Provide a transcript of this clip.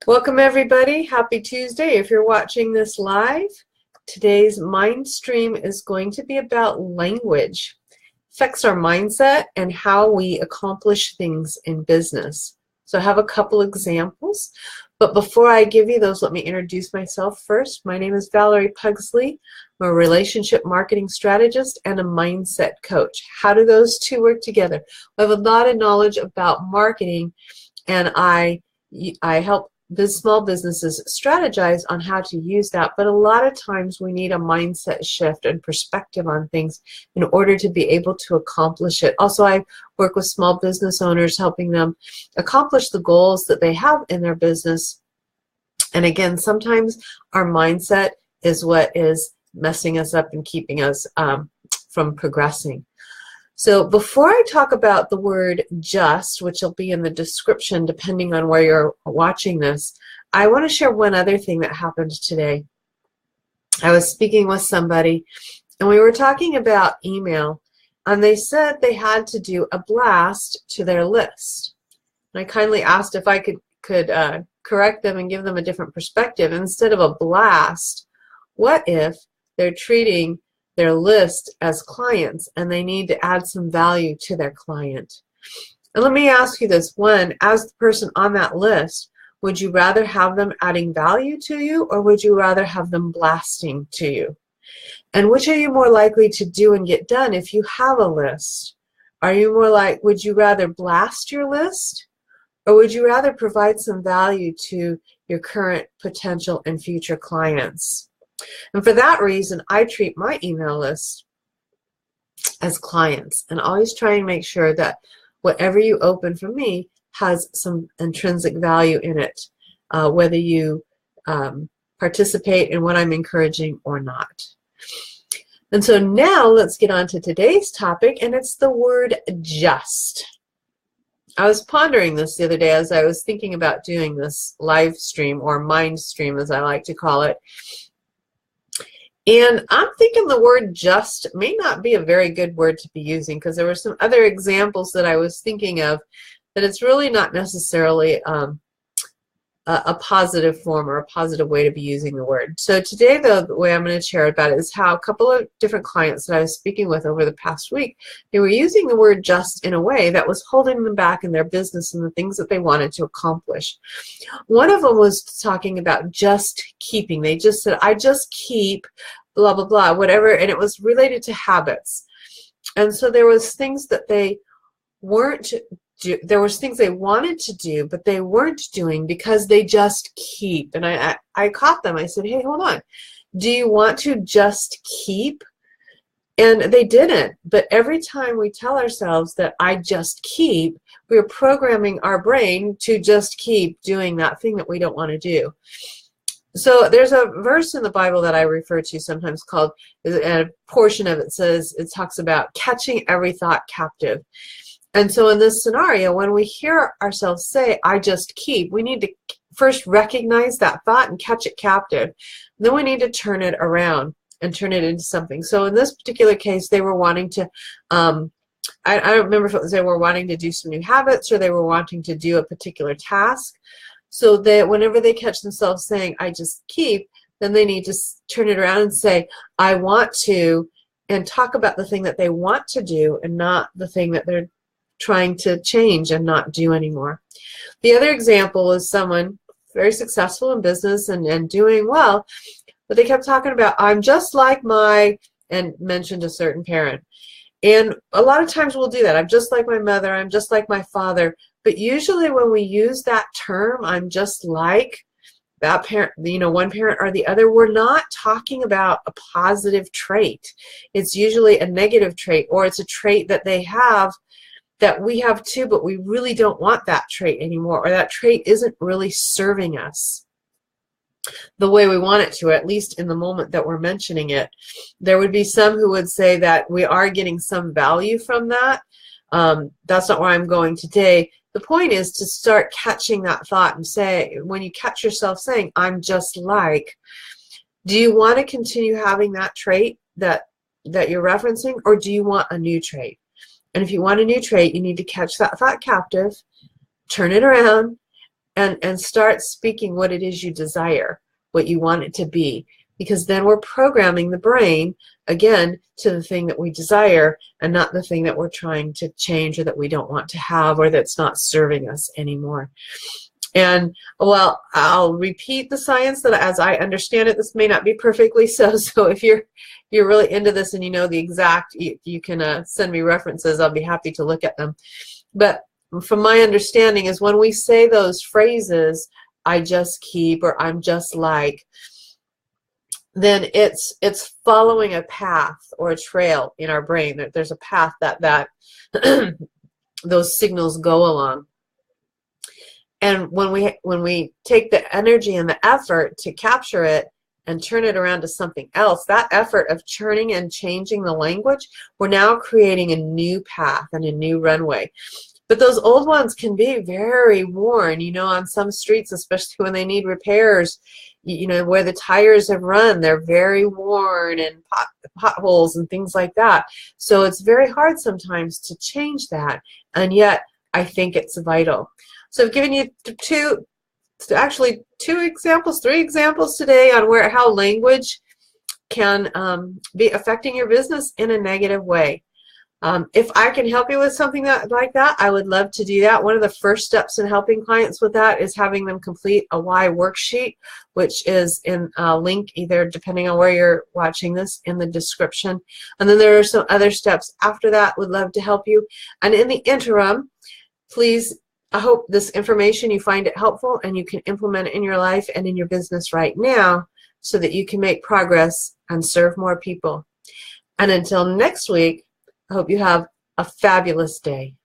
Welcome everybody. Happy Tuesday. If you're watching this live, today's mind stream is going to be about language. Affects our mindset and how we accomplish things in business. So I have a couple examples, but before I give you those, let me introduce myself first. My name is Valerie Pugsley. I'm a relationship marketing strategist and a mindset coach. How do those two work together? I have a lot of knowledge about marketing, and I help small businesses strategize on how to use that, but a lot of times we need a mindset shift and perspective on things in order to be able to accomplish it. Also, I work with small business owners, helping them accomplish the goals that they have in their business. And again, sometimes our mindset is what is messing us up and keeping us from progressing. So before I talk about the word just, which will be in the description depending on where you're watching this, I want to share one other thing that happened today. I was speaking with somebody, and we were talking about email, and they said they had to do a blast to their list. And I kindly asked if I could correct them and give them a different perspective. Instead of a blast, what if they're treating their list as clients and they need to add some value to their client? And let me ask you this. One, as the person on that list, would you rather have them adding value to you, or would you rather have them blasting to you? And which are you more likely to do and get done if you have a list? Are you more like, would you rather blast your list, or would you rather provide some value to your current, potential, and future clients? And for that reason, I treat my email list as clients, and always try and make sure that whatever you open from me has some intrinsic value in it, whether you participate in what I'm encouraging or not. And so now let's get on to today's topic, and it's the word just. I was pondering this the other day as I was thinking about doing this live stream, or mind stream as I like to call it. And I'm thinking the word just may not be a very good word to be using, because there were some other examples that I was thinking of that it's really not necessarily a positive form or a positive way to be using the word. So today, though, the way I'm going to share about it is how a couple of different clients that I was speaking with over the past week, they were using the word just in a way that was holding them back in their business and the things that they wanted to accomplish. One of them was talking about just keeping. They just said, I just keep blah, blah, blah, whatever, and it was related to habits. And so there was things that they weren't there was things they wanted to do, but they weren't doing because they just keep. And I caught them. I said, hey, hold on. Do you want to just keep? And they didn't. But every time we tell ourselves that I just keep, we're programming our brain to just keep doing that thing that we don't want to do. So there's a verse in the Bible that I refer to sometimes called, a portion of it says, it talks about catching every thought captive. And so in this scenario, when we hear ourselves say, I just keep, we need to first recognize that thought and catch it captive. And then we need to turn it around and turn it into something. So in this particular case, they were wanting to, I don't remember if it was they were wanting to do some new habits or they were wanting to do a particular task. So that whenever they catch themselves saying, I just keep, then they need to turn it around and say, I want to, and talk about the thing that they want to do and not the thing that they're trying to change and not do anymore. The other example is someone very successful in business and doing well, but they kept talking about, I'm just like my, and mentioned a certain parent. And a lot of times we'll do that. I'm just like my mother, I'm just like my father. But usually when we use that term, I'm just like that parent, one parent or the other, we're not talking about a positive trait. It's usually a negative trait, or it's a trait that they have that we have too, but we really don't want that trait anymore, or that trait isn't really serving us the way we want it to, at least in the moment that we're mentioning it. There would be some who would say that we are getting some value from that. That's not where I'm going today. The point is to start catching that thought and say, when you catch yourself saying, I'm just like, do you want to continue having that trait that you're referencing, or do you want a new trait? And if you want a new trait, you need to catch that thought captive, turn it around, and start speaking what it is you desire, what you want it to be. Because then we're programming the brain, again, to the thing that we desire and not the thing that we're trying to change or that we don't want to have or that's not serving us anymore. And, well, I'll repeat the science that as I understand it, this may not be perfectly so. So if you're really into this and you know the exact, you can send me references. I'll be happy to look at them. But from my understanding is when we say those phrases, I just keep or I'm just like, then it's following a path or a trail in our brain. There's a path that those signals go along. And when we take the energy and the effort to capture it and turn it around to something else, that effort of churning and changing the language, we're now creating a new path and a new runway. But those old ones can be very worn, you know, on some streets, especially when they need repairs, you know, where the tires have run, they're very worn, and potholes and things like that. So it's very hard sometimes to change that, and yet I think it's vital. So I've given you three examples today on how language can be affecting your business in a negative way. If I can help you with something like that, I would love to do that. One of the first steps in helping clients with that is having them complete a why worksheet, which is in a link either, depending on where you're watching this, in the description. And then there are some other steps after that. Would love to help you. And in the interim, please, I hope this information, you find it helpful and you can implement it in your life and in your business right now so that you can make progress and serve more people. And until next week, I hope you have a fabulous day.